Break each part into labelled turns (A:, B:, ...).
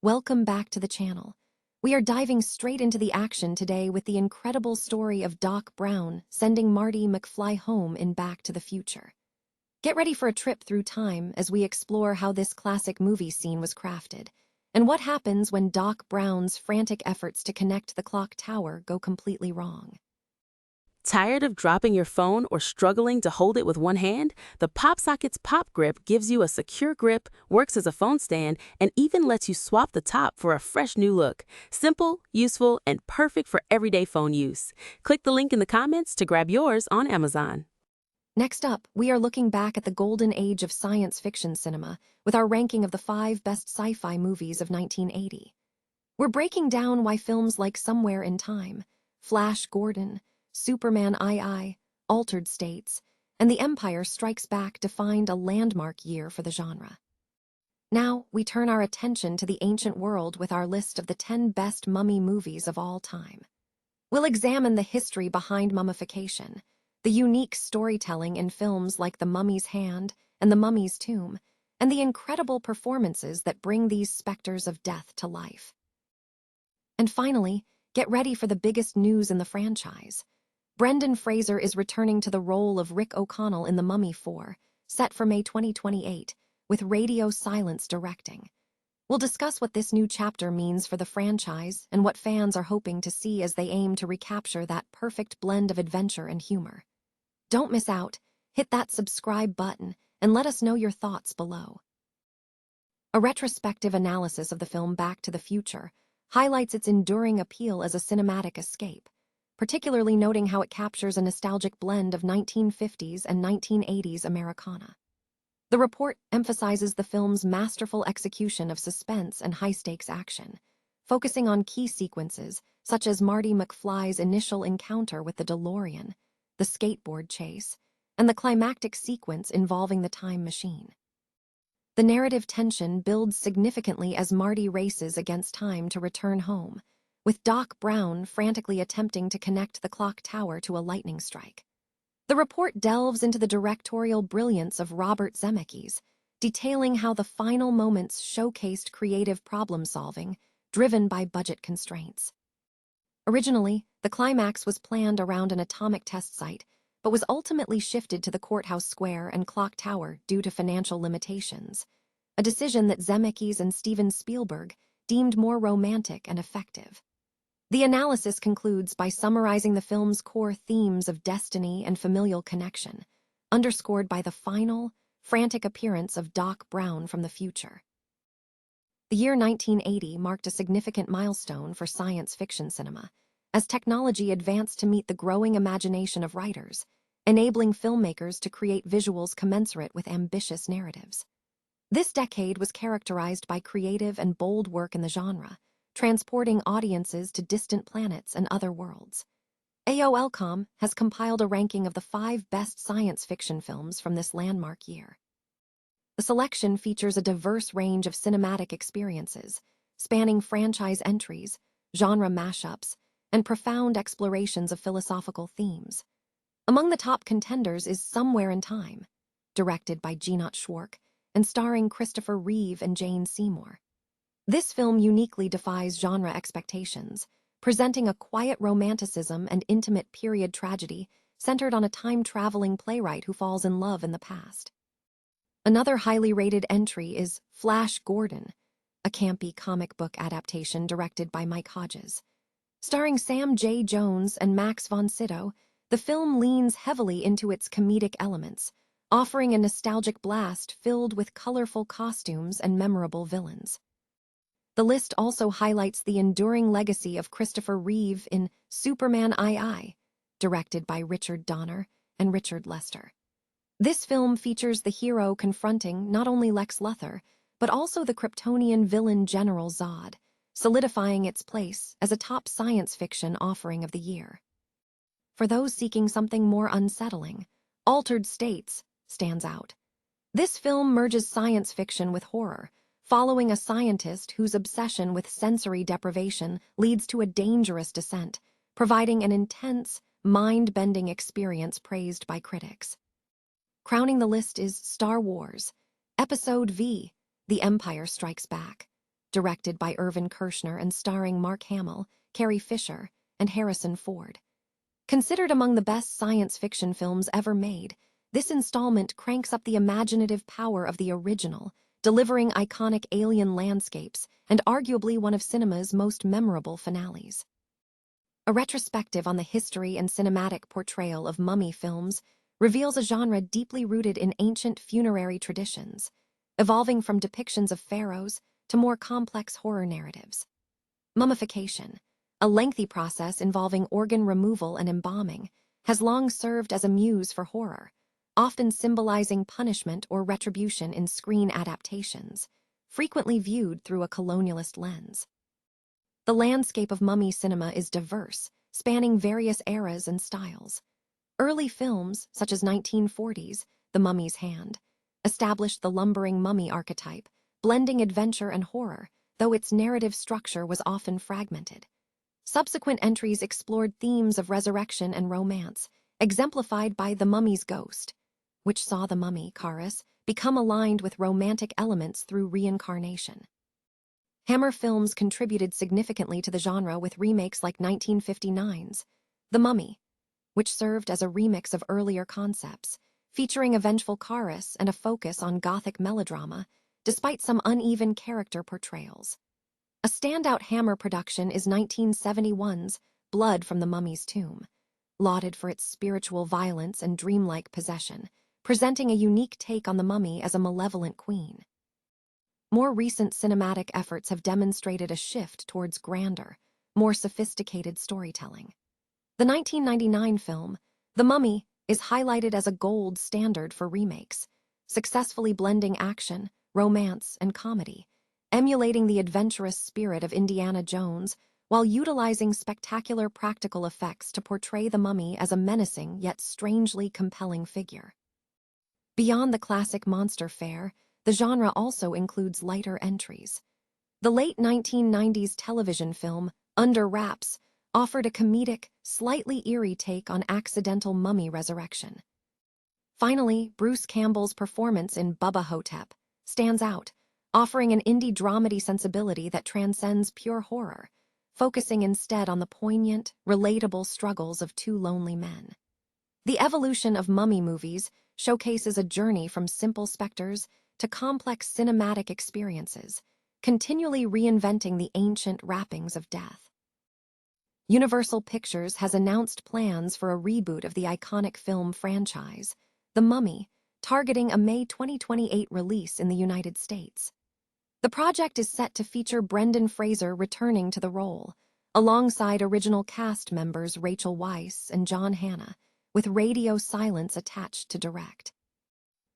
A: Welcome back to the channel. We are diving straight into the action today with the incredible story of Doc Brown sending Marty McFly home in Back to the Future. Get ready for a trip through time as we explore how this classic movie scene was crafted, and what happens when Doc Brown's frantic efforts to connect the clock tower go completely wrong.
B: Tired of dropping your phone or struggling to hold it with one hand? The PopSocket's Pop Grip gives you a secure grip, works as a phone stand, and even lets you swap the top for a fresh new look. Simple, useful, and perfect for everyday phone use. Click the link in the comments to grab yours on Amazon.
A: Next up, we are looking back at the golden age of science fiction cinema with our ranking of the 5 best sci-fi movies of 1980. We're breaking down why films like Somewhere in Time, Flash Gordon, Superman II, Altered States, and The Empire Strikes Back defined a landmark year for the genre. Now, we turn our attention to the ancient world with our list of the 10 best mummy movies of all time. We'll examine the history behind mummification, the unique storytelling in films like The Mummy's Hand and The Mummy's Tomb, and the incredible performances that bring these specters of death to life. And finally, get ready for the biggest news in the franchise. Brendan Fraser is returning to the role of Rick O'Connell in The Mummy 4, set for May 2028, with Radio Silence directing. We'll discuss what this new chapter means for the franchise and what fans are hoping to see as they aim to recapture that perfect blend of adventure and humor. Don't miss out, hit that subscribe button, and let us know your thoughts below. A retrospective analysis of the film Back to the Future highlights its enduring appeal as a cinematic escape, particularly noting how it captures a nostalgic blend of 1950s and 1980s Americana. The report emphasizes the film's masterful execution of suspense and high-stakes action, focusing on key sequences such as Marty McFly's initial encounter with the DeLorean, the skateboard chase, and the climactic sequence involving the time machine. The narrative tension builds significantly as Marty races against time to return home, with Doc Brown frantically attempting to connect the clock tower to a lightning strike. The report delves into the directorial brilliance of Robert Zemeckis, detailing how the final moments showcased creative problem-solving, driven by budget constraints. Originally, the climax was planned around an atomic test site, but was ultimately shifted to the courthouse square and clock tower due to financial limitations, a decision that Zemeckis and Steven Spielberg deemed more romantic and effective. The analysis concludes by summarizing the film's core themes of destiny and familial connection, underscored by the final, frantic appearance of Doc Brown from the future. The year 1980 marked a significant milestone for science fiction cinema, as technology advanced to meet the growing imagination of writers, enabling filmmakers to create visuals commensurate with ambitious narratives. This decade was characterized by creative and bold work in the genre, transporting audiences to distant planets and other worlds. AOL.com has compiled a ranking of the 5 best science fiction films from this landmark year. The selection features a diverse range of cinematic experiences, spanning franchise entries, genre mashups, and profound explorations of philosophical themes. Among the top contenders is Somewhere in Time, directed by Gina Schwartz and starring Christopher Reeve and Jane Seymour. This film uniquely defies genre expectations, presenting a quiet romanticism and intimate period tragedy centered on a time-traveling playwright who falls in love in the past. Another highly rated entry is Flash Gordon, a campy comic book adaptation directed by Mike Hodges. Starring Sam J. Jones and Max von Sydow, the film leans heavily into its comedic elements, offering a nostalgic blast filled with colorful costumes and memorable villains. The list also highlights the enduring legacy of Christopher Reeve in Superman II, directed by Richard Donner and Richard Lester. This film features the hero confronting not only Lex Luthor, but also the Kryptonian villain General Zod, solidifying its place as a top science fiction offering of the year. For those seeking something more unsettling, Altered States stands out. This film merges science fiction with horror, following a scientist whose obsession with sensory deprivation leads to a dangerous descent, providing an intense, mind-bending experience praised by critics. Crowning the list is Star Wars, Episode V, The Empire Strikes Back, directed by Irvin Kershner and starring Mark Hamill, Carrie Fisher, and Harrison Ford. Considered among the best science fiction films ever made, this installment cranks up the imaginative power of the original, delivering iconic alien landscapes and arguably one of cinema's most memorable finales. A retrospective on the history and cinematic portrayal of mummy films reveals a genre deeply rooted in ancient funerary traditions, evolving from depictions of pharaohs to more complex horror narratives. Mummification, a lengthy process involving organ removal and embalming, has long served as a muse for horror, often symbolizing punishment or retribution in screen adaptations, frequently viewed through a colonialist lens. The landscape of mummy cinema is diverse, spanning various eras and styles. Early films, such as 1940's The Mummy's Hand, established the lumbering mummy archetype, blending adventure and horror, though its narrative structure was often fragmented. Subsequent entries explored themes of resurrection and romance, exemplified by The Mummy's Ghost, which saw the mummy, Charis, become aligned with romantic elements through reincarnation. Hammer films contributed significantly to the genre with remakes like 1959's The Mummy, which served as a remix of earlier concepts, featuring a vengeful Charis and a focus on gothic melodrama, despite some uneven character portrayals. A standout Hammer production is 1971's Blood from the Mummy's Tomb, lauded for its spiritual violence and dreamlike possession, presenting a unique take on the mummy as a malevolent queen. More recent cinematic efforts have demonstrated a shift towards grander, more sophisticated storytelling. The 1999 film, The Mummy, is highlighted as a gold standard for remakes, successfully blending action, romance, and comedy, emulating the adventurous spirit of Indiana Jones while utilizing spectacular practical effects to portray the mummy as a menacing yet strangely compelling figure. Beyond the classic monster fare, the genre also includes lighter entries. The late 1990s television film, Under Wraps, offered a comedic, slightly eerie take on accidental mummy resurrection. Finally, Bruce Campbell's performance in Bubba Hotep stands out, offering an indie dramedy sensibility that transcends pure horror, focusing instead on the poignant, relatable struggles of two lonely men. The evolution of mummy movies showcases a journey from simple specters to complex cinematic experiences, continually reinventing the ancient wrappings of death. Universal Pictures has announced plans for a reboot of the iconic film franchise, The Mummy, targeting a May 2028 release in the United States. The project is set to feature Brendan Fraser returning to the role, alongside original cast members Rachel Weisz and John Hannah, with radio silence attached to direct.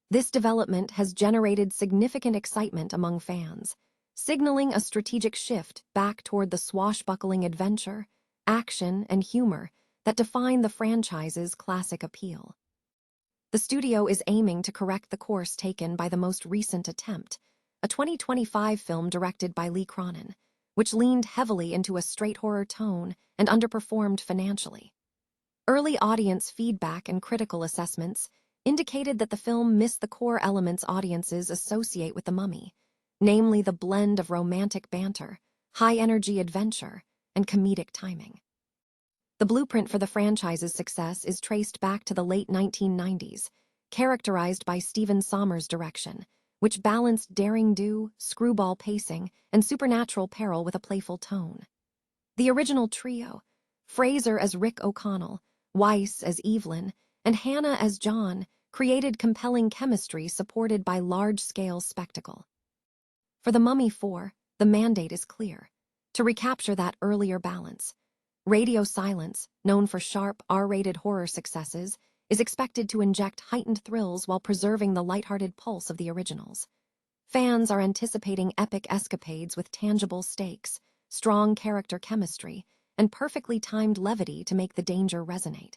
A: This development has generated significant excitement among fans, signaling a strategic shift back toward the swashbuckling adventure, action, and humor that define the franchise's classic appeal. The studio is aiming to correct the course taken by the most recent attempt, a 2025 film directed by Lee Cronin, which leaned heavily into a straight horror tone and underperformed financially. Early audience feedback and critical assessments indicated that the film missed the core elements audiences associate with The Mummy, namely the blend of romantic banter, high-energy adventure, and comedic timing. The blueprint for the franchise's success is traced back to the late 1990s, characterized by Stephen Sommers' direction, which balanced daring-do, screwball pacing, and supernatural peril with a playful tone. The original trio, Fraser as Rick O'Connell, Weisz as Evelyn, and Hannah as John, created compelling chemistry supported by large-scale spectacle. For The Mummy 4, the mandate is clear: to recapture that earlier balance. Radio silence, known for sharp, R-rated horror successes, is expected to inject heightened thrills while preserving the lighthearted pulse of the originals. Fans are anticipating epic escapades with tangible stakes, strong character chemistry, and perfectly timed levity to make the danger resonate.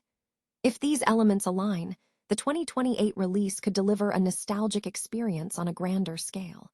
A: If these elements align, the 2028 release could deliver a nostalgic experience on a grander scale.